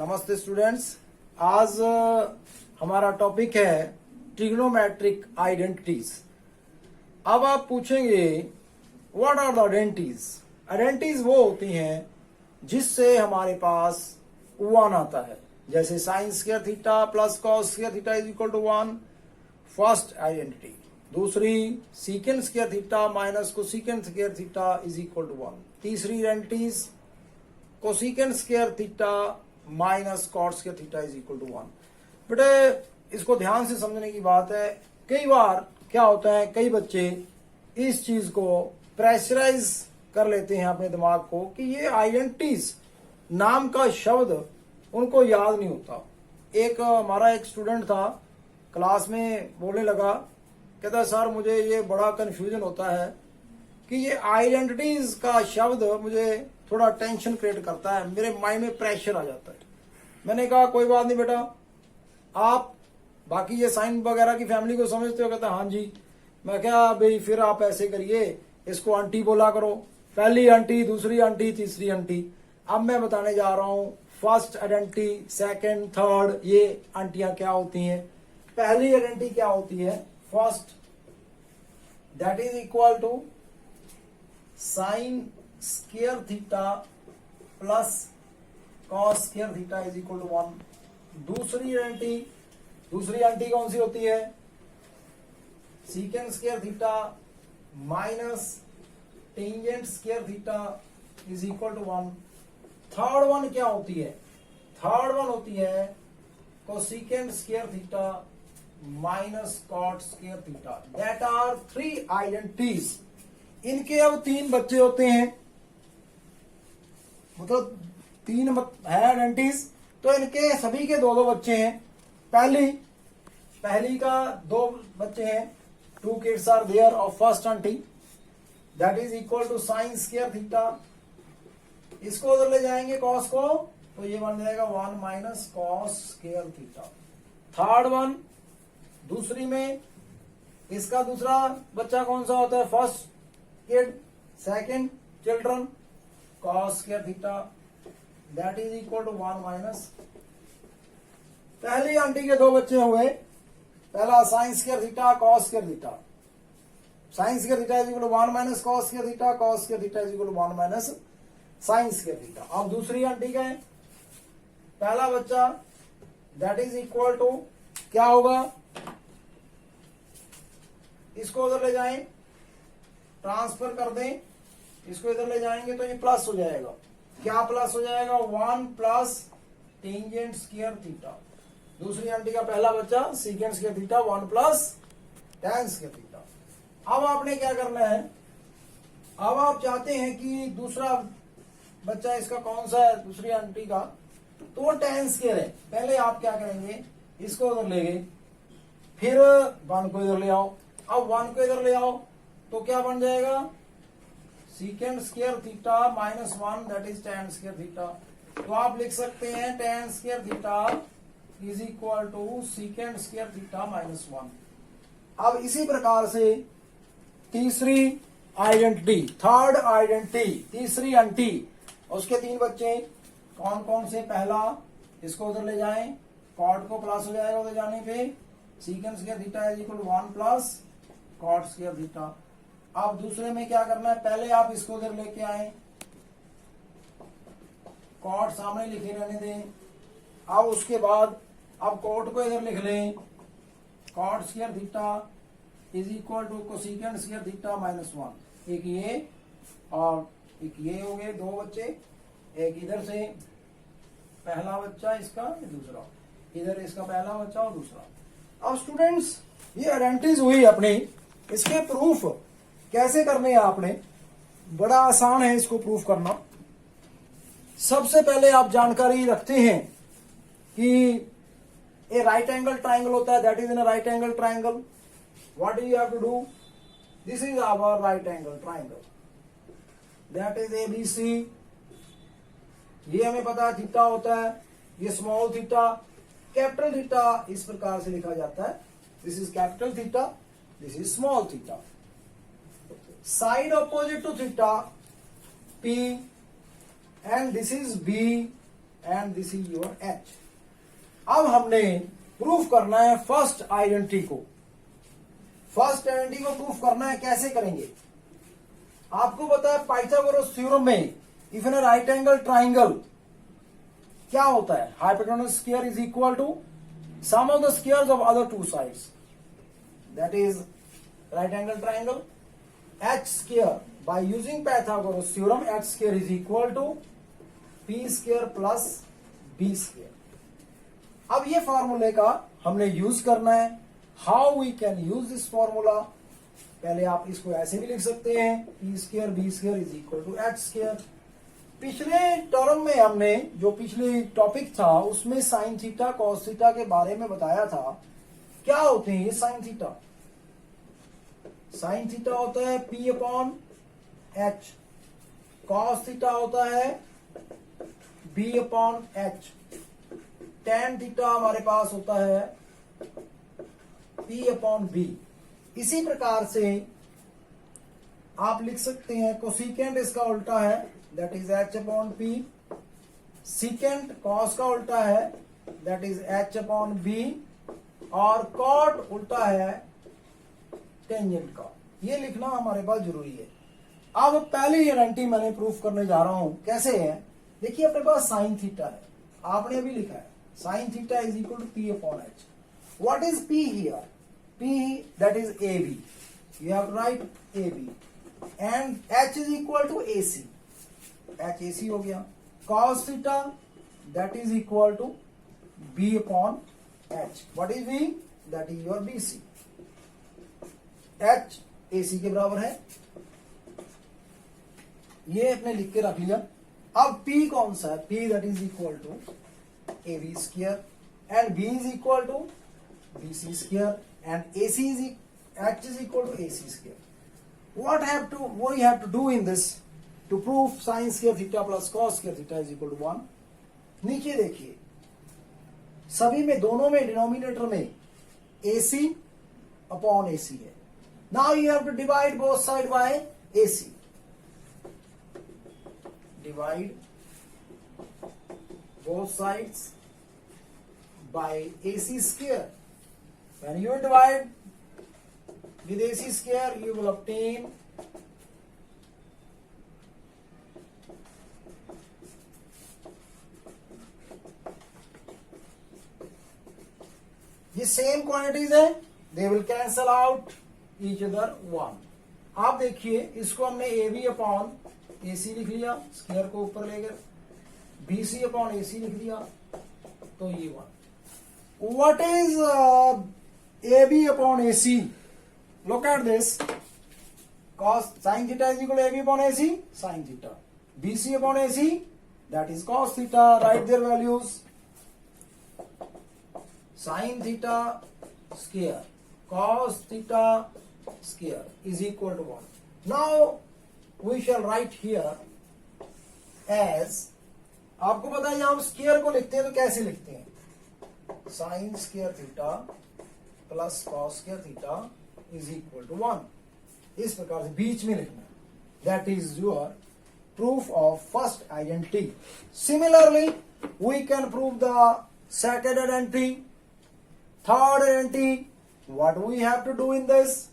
नमस्ते स्टूडेंट्स। आज हमारा टॉपिक है ट्रिग्नोमेट्रिक आइडेंटिटीज। अब आप पूछेंगे what are the identities. Identities वो होती हैं जिससे हमारे पास 1 आता है, जैसे sine square theta plus cos square theta is equal to 1, first identity. दूसरी secant square theta minus cosecant square theta is equal to 1। तीसरी identities cosecant square theta minus cot square theta is equal to 1। बेटे इसको ध्यान से समझने की बात है। कई बार क्या होता है, कई बच्चे इस चीज को प्रेशराइज कर लेते हैं अपने दिमाग को कि ये आइडेंटिटीज नाम का शब्द उनको याद नहीं होता। हमारा एक स्टूडेंट था, क्लास में बोलने लगा, कहता सर मुझे ये बड़ा कंफ्यूजन होता है कि ये आइडेंटिटीज का शब्द मुझे थोड़ा टेंशन क्रिएट करता है, मेरे माइंड में प्रेशर आ जाता है। मैंने कहा कोई बात नहीं बेटा, आप बाकी ये साइन वगैरह की फैमिली को समझते हो? कहता हाँ जी। मैं क्या भाई फिर आप ऐसे करिए, इसको आंटी बोला करो, पहली आंटी, दूसरी आंटी, तीसरी आंटी। अब मैं बताने जा रहा हूं फर्स्ट आइडेंटिटी, सेकंड, थर्ड, ये आंटियां क्या होती हैं। पहली आइडेंटिटी क्या होती है? First, that is equal to sine square theta plus cos square theta is equal to 1। दूसरी आंटी कौन सी होती है? Secant square theta minus tangent square theta is equal to 1। Third one क्या होती है? थर्ड वन होती है cosecant square theta minus cot square theta. That are 3 identities. इनके अब 3 बच्चे होते हैं, मतलब 3 है आइडेंटिटीज, तो इनके सभी के 2-2 बच्चे हैं। पहली का 2 बच्चे हैं, 2 kids are there of first aunty, that is equal to sine square theta. इसको उधर ले जाएंगे कॉस को, तो ये बन जाएगा 1 minus cos square theta. Third one, दूसरी में इसका दूसरा बच्चा कौन सा होता है? First kid, second children, cos square theta, that is equal to 1 minus. पहली आंटी के 2 बच्चे हुए, पहला sine square theta cos square theta. Sine square theta is equal to 1 minus cos square theta, cos square theta is equal to 1 minus sine square theta. अब दूसरी aunty का है पहला बच्चा, दैट इज इक्वल टू क्या होगा? इसको उधर ले जाएं, ट्रांसफर कर दें, इसको इधर ले जाएंगे तो ये प्लस हो जाएगा। क्या प्लस हो जाएगा? 1 प्लस टेंजेंट स्क्वायर थीटा। दूसरी आंटी का पहला बच्चा secant square theta 1 plus tan square theta. अब आपने क्या करना है, अब आप चाहते हैं कि दूसरा बच्चा इसका कौन सा है, दूसरी आंटी का, तो वो tan स्क्वायर है। पहले आप क्या करेंगे, इसको उधर ले गए, फिर 1 को इधर ले आओ। अब 1 को इधर ले आओ तो क्या बन जाएगा? Secant square theta minus 1 that is tan square theta. तो आप लिख सकते हैं tan square theta is equal to secant square theta minus 1। अब इसी प्रकार से तीसरी आइडेंटिटी, थर्ड आइडेंटिटी, तीसरी आंटी, उसके 3 बच्चे कौन कौन से? पहला, इसको उधर ले जाएं, कॉट को प्लस हो जाएगा उधर जाने पे, secant square theta is equal to 1 plus cot square theta. अब दूसरे में क्या करना है, पहले आप इसको उधर लेके आए, कॉट सामने लिखे रहने दें। अब उसके बाद अब कॉट को इधर लिख लें, cot square theta is equal to cosecant square theta minus 1। एक ये और एक ये हो गए 2 बच्चे, एक इधर से पहला बच्चा इसका, दूसरा इधर इसका पहला बच्चा और दूसरा। अब स्टूडेंट्स ये आइडेंटिटीज हुई अपनी, इसके प्रूफ कैसे करने हैं आपने? बड़ा आसान है इसको प्रूफ करना। सबसे पहले आप जानकारी रखते हैं कि ए राइट एंगल ट्राइंगल होता है, that is in a right angle triangle. What do you have to do? This is our right angle triangle, that is ABC। ये हमें पता है थीटा होता है, ये स्मॉल थीटा, कैपिटल थीटा इस प्रकार से लिखा जाता है, this is capital theta, this is small theta. Side opposite to theta P, and this is B and this is your H. अब हमने प्रूफ करना है फर्स्ट आइडेंटिटी को। फर्स्ट आइडेंटिटी को प्रूफ करना है, कैसे करेंगे? आपको पता है पाइथागोरस थ्योरम में if in right angle triangle क्या होता है? Hypotenuse square is equal to sum of the squares of other two sides, that is right angle triangle. H square by using Pythagoras theorem, H square is equal to P square plus B square. अब ये फॉर्मूले का हमने use करना है। How we can use this formula? पहले आप इसको ऐसे भी लिख सकते हैं, P square B square is equal to H square. पिछले टर्म में हमने जो पिछले टॉपिक था उसमें साइन थीटा कॉस थीटा के बारे में बताया था। क्या होते हैं ये साइन थीटा? साइन थीटा होता है P upon H, cos theta होता है B upon H, tan theta हमारे पास होता है P अपॉन बी। इसी प्रकार से आप लिख सकते हैं कोसिकेंट इसका उल्टा है, that is H upon P। Secant cos का उल्टा है, that is H upon B. और कॉट उल्टा है टेंजेंट का। ये लिखना हमारे पास जरूरी है। अब पहली आइडेंटिटी मैंने प्रूफ करने जा रहा हूं, कैसे है? देखिए अपने पास साइन थीटा है, आपने अभी लिखा है sin theta is equal to P upon H. What is P here? P, that is AB. You have to write AB. And H is equal to AC. H AC हो गया। Cos theta, that is equal to B upon H. What is B? That is your BC. H AC के बराबर है। ये अपने लिख के रख लिया। अब P कौन सा है? P that is equal to AB square and B is equal to BC square and AC is H is equal to AC square. What we have to do in this to prove sin square theta plus cos square theta is equal to 1? नीचे देखिए, सभी में दोनों में denominator में AC upon AC है। Now you have to divide both side by AC. Divide both sides by AC square. When you divide with AC square, you will obtain ये same quantities है, they will cancel out each other 1. आप देखिए इसको हमने AB upon AC लिख लिया, square को ऊपर लेकर, BC अपॉन AC लिख दिया, तो ये 1। What is AB upon AC? Look at this. Cos sin theta is equal to AB upon AC, sin theta. BC upon AC, that is cos theta. Write their values. Sin theta square, cos theta square is equal to 1. Now we shall write here as, आपको पता है हम square को लिखते हैं तो कैसे लिखते हैं? Sine square theta plus cos square theta is equal to 1। इस प्रकार से बीच में लिखना है। That is your proof of first identity. Similarly we can prove the second identity, third identity. What we have to do in this?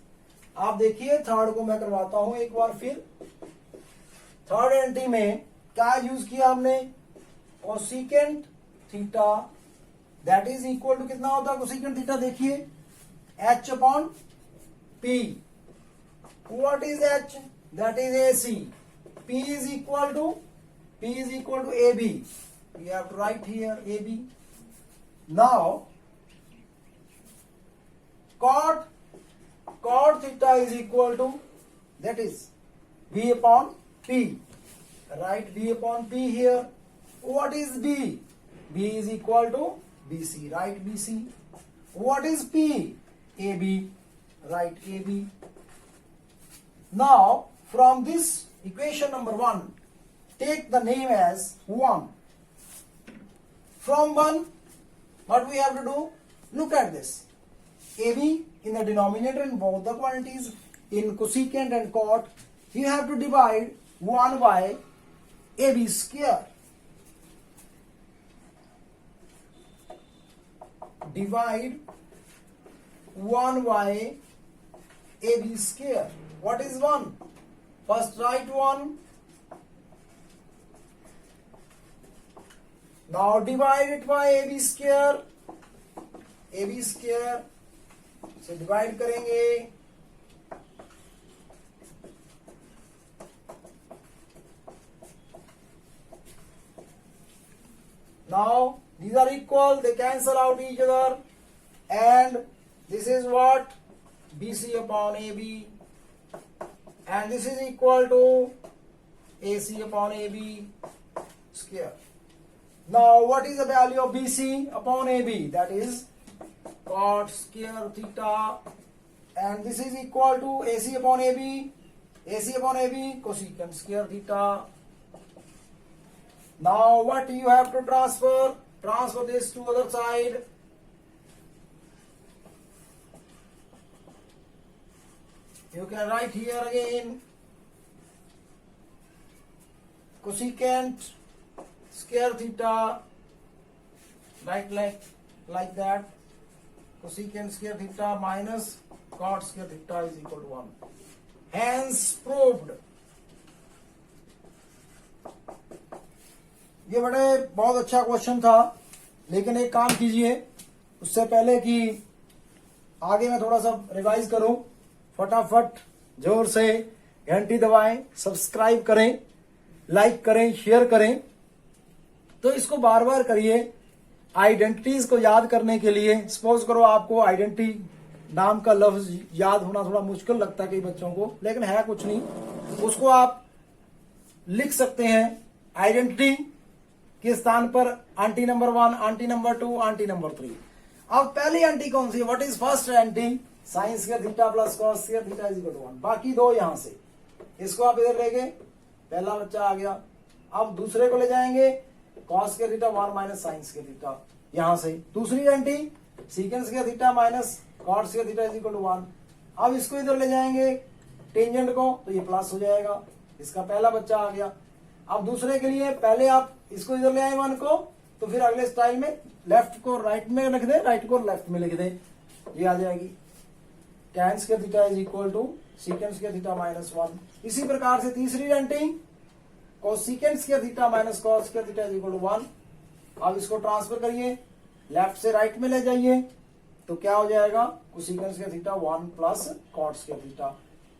आप देखिए third को मैं करवाता हूं एक बार फिर। थर्ड आइडेंटिटी में क्या यूज किया हमने? Cosecant theta that is equal to कितना होता है कोसिकेंट थीटा? देखिए H upon P। What is H? That is AC. P is equal to AB. We have to write here AB. Now cot theta is equal to, that is B upon P. Write B upon P here. What is B? B is equal to BC. Write BC. What is P? AB. Write AB. Now from this equation number 1, take the name as 1. From 1, what we have to do? Look at this. AB in the denominator in both the quantities, in cosecant and cot, you have to divide 1 by AB square. divide 1 by AB square. What is 1? First write 1. Now divide it by AB square. AB square से divide करेंगे. Now these are equal, they cancel out each other, and this is what? BC upon AB, and this is equal to AC upon AB square. Now what is the value of BC upon AB? That is cot square theta, and this is equal to AC upon AB. AC upon AB cosecant square theta. Now what you have to transfer? Transfer this to other side. You can write here again cosecant square theta, right, like that. Cosecant square theta minus cot square theta is equal to 1. Hence proved. ये बहुत अच्छा question था, लेकिन एक काम कीजिए उससे पहले कि आगे मैं थोड़ा सा रिवाइज करूं, फटाफट जोर से घंटी दबाएं, सब्सक्राइब करें, लाइक करें, शेयर करें. तो इसको बार बार करिए. आइडेंटिटीज को याद करने के लिए, सपोज करो आपको आइडेंटिटी नाम का लफ्ज याद होना थोड़ा मुश्किल लगता है कई बच्चों को, लेकिन है कुछ नहीं, उसको आप लिख सकते हैं. आइडेंटिटी के स्थान पर aunty number 1, aunty number 2, aunty number 3. अब पहली आंटी कौन सी है? What is first aunty? Sine square theta plus cos square theta is equal to 1. बाकी दो यहां से, इसको आप इधर ले गए, पहला बच्चा आ गया. अब दूसरे को ले जाएंगे, cos square theta 1 minus sine square theta, यहां से. दूसरी aunty secant square theta minus cot square theta is equal to 1. अब इसको इधर ले जाएंगे टेंजेंट को, तो ये प्लस हो जाएगा. इसका पहला बच्चा आ गया. अब दूसरे के लिए पहले आप इसको इधर ले आए 1 को, तो फिर अगले स्टाइल में लेफ्ट को राइट में लिख दे, राइट को लेफ्ट में लिख दे, ये आ जाएगी. tan square theta is equal to secant square theta minus 1. इसी प्रकार से तीसरी aunty cosecant square theta minus cos square theta is equal to 1. अब इसको ट्रांसफर करिए, लेफ्ट से राइट में ले जाइए, तो क्या हो जाएगा? Cosecant square theta 1 plus cot square theta.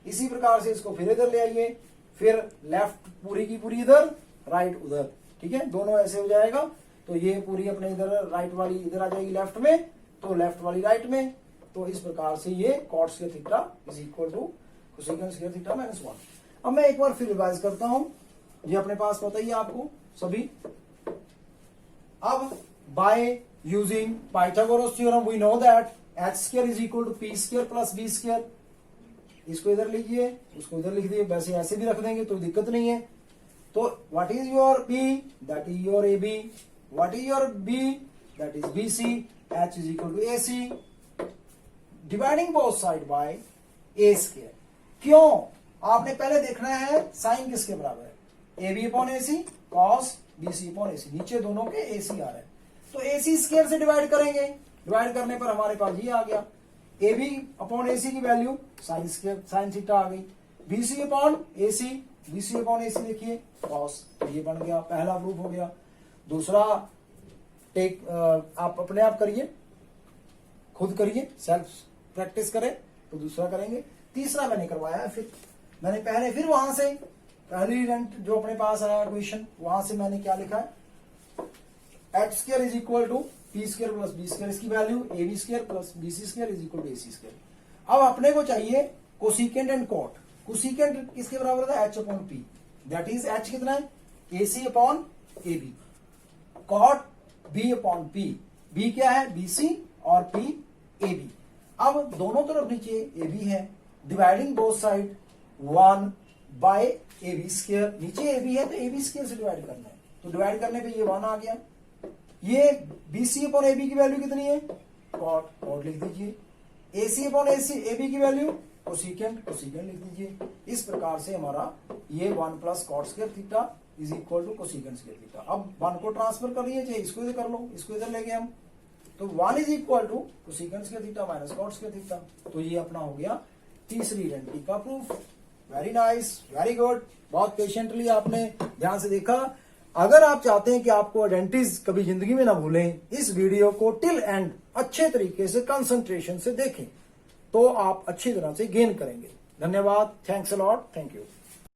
इसी प्रकार से इसको फिर इधर ले आइए, फिर लेफ्ट पूरी की पूरी इधर, राइट उधर. ठीक है, दोनों ऐसे हो जाएगा. तो ये पूरी अपने इधर राइट वाली इधर आ जाएगी लेफ्ट में, तो लेफ्ट वाली राइट में. तो इस प्रकार से ये cot square theta is equal to cosecant square theta minus 1. अब मैं एक बार फिर रिवाइज करता हूं, ये अपने पास पता ही है आपको सभी. अब by using Pythagoras theorem we know that H square is equal to P square plus B square. इसको इधर लिखिए, उसको इधर लिख दिए, वैसे ऐसे भी रख देंगे तो दिक्कत नहीं है. तो what is your P? That is your AB. What is your B? That is BC. H is equal to AC. Dividing both side by A square. क्यों? आपने पहले देखना है साइन किसके बराबर है? AB upon AC, cos BC upon AC. नीचे दोनों के AC आ रहे हैं, तो AC स्क्वायर से डिवाइड करेंगे. डिवाइड करने पर हमारे पास ये आ गया, AB अपॉन AC की value sine square sine theta आ गई. BC upon AC, BC upon AC देखिए कॉस. तो ये बन गया, पहला प्रूफ हो गया. दूसरा टेक आप अपने आप करिए, खुद करिए, सेल्फ प्रैक्टिस करें तो दूसरा करेंगे. तीसरा मैंने करवाया है, फिर मैंने पहले फिर वहां से पहली रेंट जो अपने पास आया क्वेश्चन, वहां से मैंने क्या लिखा है? H square is equal to P square plus B square. इसकी value A B square plus B C square is equal to A C square. अब अपने को चाहिए कोसेकेंट एंड कॉट. कोसेकेंट किसके बराबर था? H upon P. That is H कितना है? A C upon A B. Cot B upon P. B क्या है? बी सी और पी ए बी. अब दोनों तरफ नीचे ए बी है. Dividing both side 1 by A B square. नीचे ए बी है तो ए बी स्क्वायर से डिवाइड करना है, तो डिवाइड करने पे ये 1 आ गया. ये B C upon A B की वैल्यू कितनी है? कॉट. कॉट लिख दीजिए. A C upon A C A B की वैल्यू कोसेकेंट. कोसेकेंट लिख दीजिए. इस प्रकार से हमारा ये 1 plus cot square theta is equal to cosecant square theta. अब 1 को ट्रांसफर कर लीजिए, इसको इधर कर लो, इसको इधर ले गए हम, तो 1 इज इक्वल टू कोसिकेंस के थीटा माइनस कॉट्स के थीटा। तो ये अपना हो गया तीसरी आइडेंटिटी का proof. Very nice, very good, बहुत पेशेंटली आपने ध्यान से देखा। अगर आप चाहते हैं कि आपको आइडेंटिटीज कभी जिंदगी में ना भूलें, इस वीडियो को टिल एंड अच्छे तरीके से कंसंट्रेशन से देखें, तो आप अच्छी तरह से गेन करेंगे। धन्यवाद, thanks a lot, thank you.